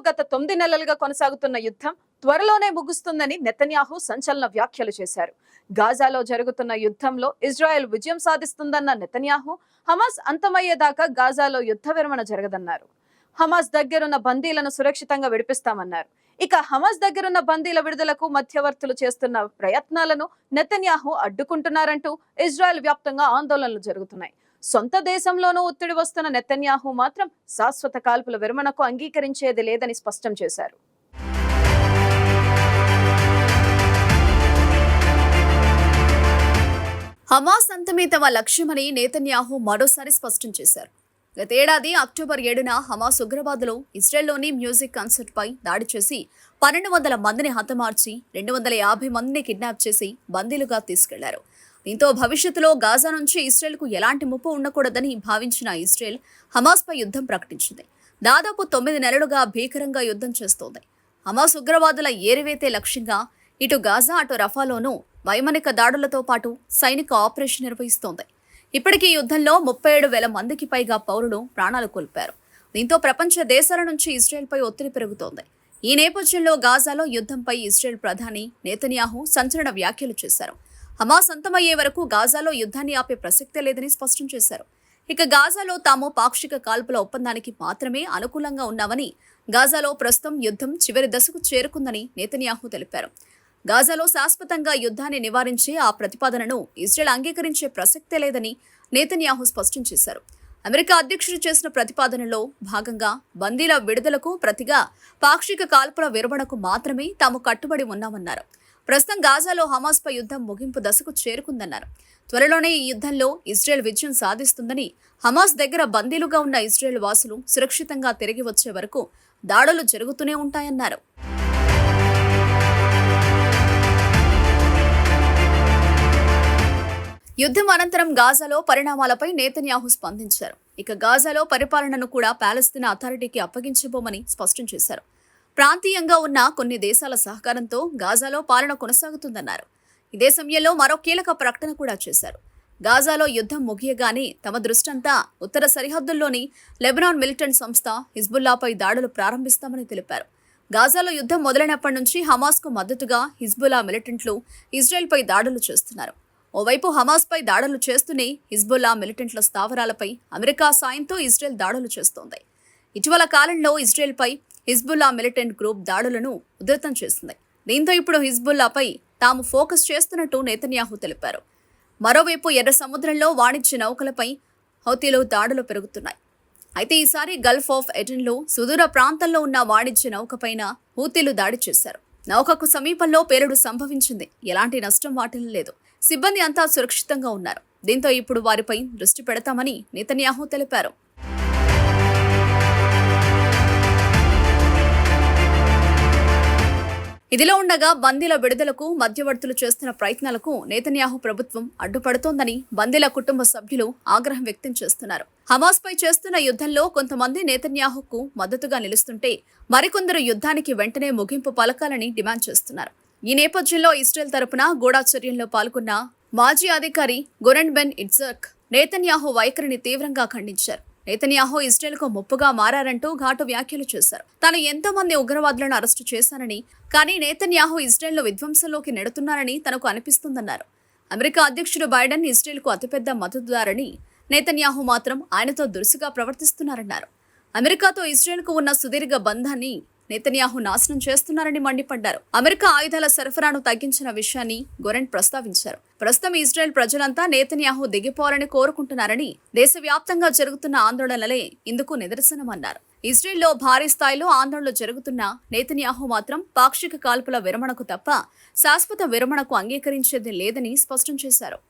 గత 9 నెలలుగా కొనసాగుతున్న యుద్ధం త్వరలోనే ముగుస్తుందని నెతన్యాహు సంచలన వ్యాఖ్యలు చేశారు. గాజాలో జరుగుతున్న యుద్ధంలో ఇజ్రాయెల్ విజయం సాధిస్తుందన్న నెతన్యాహు హమాస్ అంతమయ్యేదాకా గాజాలో యుద్ధ విరమణ జరగదన్నారు. హమాస్ దగ్గరున్న బందీలను సురక్షితంగా విడిపిస్తామన్నారు. ఇక హమాస్ దగ్గరున్న బందీల విడుదలకు మధ్యవర్తులు చేస్తున్న ప్రయత్నాలను నెతన్యాహు అడ్డుకుంటున్నారంటూ ఇజ్రాయెల్ వ్యాప్తంగా ఆందోళనలు జరుగుతున్నాయి. సొంత దేశంలోనూ ఒత్తిడి వస్తున్న నెతన్యాహు మాత్రం శాశ్వత కాల్పుల విరమణకు అంగీకరించేది లేదని స్పష్టం చేశారు. హమాస్ అంతమే తమ లక్ష్యమని నెతన్యాహు మరోసారి స్పష్టం చేశారు. గతేడాది అక్టోబర్ 7న హమాస్ ఉగ్రవాదులు ఇజ్రాయెల్లోని మ్యూజిక్ కన్సర్ట్ పై దాడి చేసి 1200 మందిని హతమార్చి 250 మందిని కిడ్నాప్ చేసి బందీలుగా తీసుకెళ్లారు. దీంతో భవిష్యత్తులో గాజా నుంచి ఇజ్రాయెల్కు ఎలాంటి ముప్పు ఉండకూడదని భావించిన ఇజ్రాయెల్ హమాస్పై యుద్ధం ప్రకటించింది. దాదాపు 9 నెలలుగా భీకరంగా యుద్ధం చేస్తోంది. హమాస్ ఉగ్రవాదుల ఏరివేతే లక్ష్యంగా ఇటు గాజా అటు రఫాలోనూ వైమానిక దాడులతో పాటు సైనిక ఆపరేషన్ నిర్వహిస్తోంది. ఇప్పటికీ యుద్ధంలో 37,000 మందికి పైగా పౌరులు ప్రాణాలు కోల్పారు. దీంతో ప్రపంచ దేశాల నుంచి ఇజ్రాయెల్పై ఒత్తిడి పెరుగుతోంది. ఈ నేపథ్యంలో గాజాలో యుద్ధంపై ఇజ్రాయెల్ ప్రధాని నెతన్యాహు సంచలన వ్యాఖ్యలు చేశారు. హమాస్ అంతమయ్యే వరకు గాజాలో యుద్ధాన్ని ఆపే ప్రసక్తే లేదని స్పష్టం చేశారు. ఇక గాజాలో తాము పాక్షిక కాల్పుల ఒప్పందానికి మాత్రమే అనుకూలంగా ఉన్నామని, గాజాలో ప్రస్తుతం యుద్ధం చివరి దశకు చేరుకుందని నెతన్యాహు తెలిపారు. గాజాలో శాశ్వతంగా యుద్ధాన్ని నివారించే ఆ ప్రతిపాదనను ఇజ్రాయెల్ అంగీకరించే ప్రసక్తే లేదని నెతన్యాహు స్పష్టం చేశారు. అమెరికా అధ్యక్షుడు చేసిన ప్రతిపాదనలో భాగంగా బందీల విడుదలకు ప్రతిగా పాక్షిక కాల్పుల విరమణకు మాత్రమే తాము కట్టుబడి ఉన్నామన్నారు. ప్రస్తుతం గాజాలో హమాస్పై యుద్ధం ముగింపు దశకు చేరుకుందన్నారు. త్వరలోనే ఈ యుద్ధంలో ఇజ్రాయెల్ విజయం సాధిస్తుందని, హమాస్ దగ్గర బందీలుగా ఉన్న ఇజ్రాయెల్ వాసులు సురక్షితంగా తిరిగి వచ్చే వరకు దాడులు జరుగుతూనే ఉంటాయన్నారు. యుద్ధం అనంతరం గాజాలో పరిణామాలపై నెతన్యాహు స్పందించారు. ఇక గాజాలో పరిపాలనను కూడా పాలస్తీనా అథారిటీకి అప్పగించబోమని స్పష్టం చేశారు. ప్రాంతీయంగా ఉన్న కొన్ని దేశాల సహకారంతో గాజాలో పాలన కొనసాగుతుందన్నారు. ఇదే సమయంలో మరో కీలక ప్రకటన కూడా చేశారు. గాజాలో యుద్ధం ముగియగానే తమ దృష్టంతా ఉత్తర సరిహద్దుల్లోని లెబనాన్ మిలిటెంట్ సంస్థ హిజ్బుల్లాపై దాడులు ప్రారంభిస్తామని తెలిపారు. గాజాలో యుద్ధం మొదలైనప్పటి నుంచి హమాస్కు మద్దతుగా హిజ్బుల్లా మిలిటెంట్లు ఇజ్రాయెల్పై దాడులు చేస్తున్నారు. ఓవైపు హమాస్పై దాడులు చేస్తూనే హిజ్బుల్లా మిలిటెంట్ల స్థావరాలపై అమెరికా సాయంతో ఇజ్రాయెల్ దాడులు చేస్తోంది. ఇటీవల కాలంలో ఇజ్రాయెల్పై హిజ్బుల్లా మిలిటెంట్ గ్రూప్ దాడులను ఉధృతం చేసింది. దీంతో ఇప్పుడు హిజ్బుల్లాపై తాము ఫోకస్ చేస్తున్నట్టు నెతన్యాహు తెలిపారు. మరోవైపు ఎర్ర సముద్రంలో వాణిజ్య నౌకలపై హౌతీలు దాడులు పెరుగుతున్నాయి. అయితే ఈసారి గల్ఫ్ ఆఫ్ ఎడెన్లో సుదూర ప్రాంతంలో ఉన్న వాణిజ్య నౌకపైన హూతీలు దాడి చేశారు. నౌకకు సమీపంలో పేలుడు సంభవించింది. ఎలాంటి నష్టం వాటిల్లలేదు. సిబ్బంది అంతా సురక్షితంగా ఉన్నారు. దీంతో ఇప్పుడు వారిపై దృష్టి పెడతామని నెతన్యాహు తెలిపారు. ఇదిలో ఉండగా బందీల విడుదలకు మధ్యవర్తులు చేస్తున్న ప్రయత్నాలకు నెతన్యాహు ప్రభుత్వం అడ్డుపడుతోందని బందీల కుటుంబ సభ్యులు ఆగ్రహం వ్యక్తం చేస్తున్నారు. హమాస్పై చేస్తున్న యుద్ధంలో కొంతమంది నెతన్యాహుకు మద్దతుగా నిలుస్తుంటే మరికొందరు యుద్ధానికి వెంటనే ముగింపు పలకాలని డిమాండ్ చేస్తున్నారు. ఈ నేపథ్యంలో ఇజ్రాయెల్ తరపున గూఢచర్యంలో పాల్గొన్న మాజీ అధికారి గొరెన్ బెన్ ఇట్జక్ నెతన్యాహు వైఖరిని తీవ్రంగా ఖండించారు. నెతన్యాహు ఇజ్రాయెల్కు ముప్పుగా మారారంటూ ఘాటు వ్యాఖ్యలు చేశారు. తాను ఎంతో మంది ఉగ్రవాదులను అరెస్టు చేశానని, కానీ నెతన్యాహు ఇజ్రాయెల్ను విధ్వంసంలోకి నెడుతున్నారని తనకు అనిపిస్తుందన్నారు. అమెరికా అధ్యక్షుడు బైడెన్ ఇజ్రాయెల్కు అతిపెద్ద మద్దతుదారని, నెతన్యాహు మాత్రం ఆయనతో దురుసుగా ప్రవర్తిస్తున్నారన్నారు. అమెరికాతో ఇజ్రాయెల్కు ఉన్న సుదీర్ఘ బంధాన్ని నెతన్యాహు నాశనం చేస్తున్నారని మండిపడ్డారు. అమెరికా ఆయుధాల సరఫరాను తగ్గించిన విషయాన్ని గొరెన్ ప్రస్తావించారు. ప్రస్తుతం ఇజ్రాయెల్ ప్రజలంతా నెతన్యాహు దిగిపోవాలని కోరుకుంటున్నారని, దేశవ్యాప్తంగా జరుగుతున్న ఆందోళనలే ఇందుకు నిదర్శనమన్నారు. ఇజ్రాయెల్లో భారీ స్థాయిలో ఆందోళనలు జరుగుతున్న నెతన్యాహు మాత్రం పాక్షిక కాల్పుల విరమణకు తప్ప శాశ్వత విరమణకు అంగీకరించేది లేదని స్పష్టం చేశారు.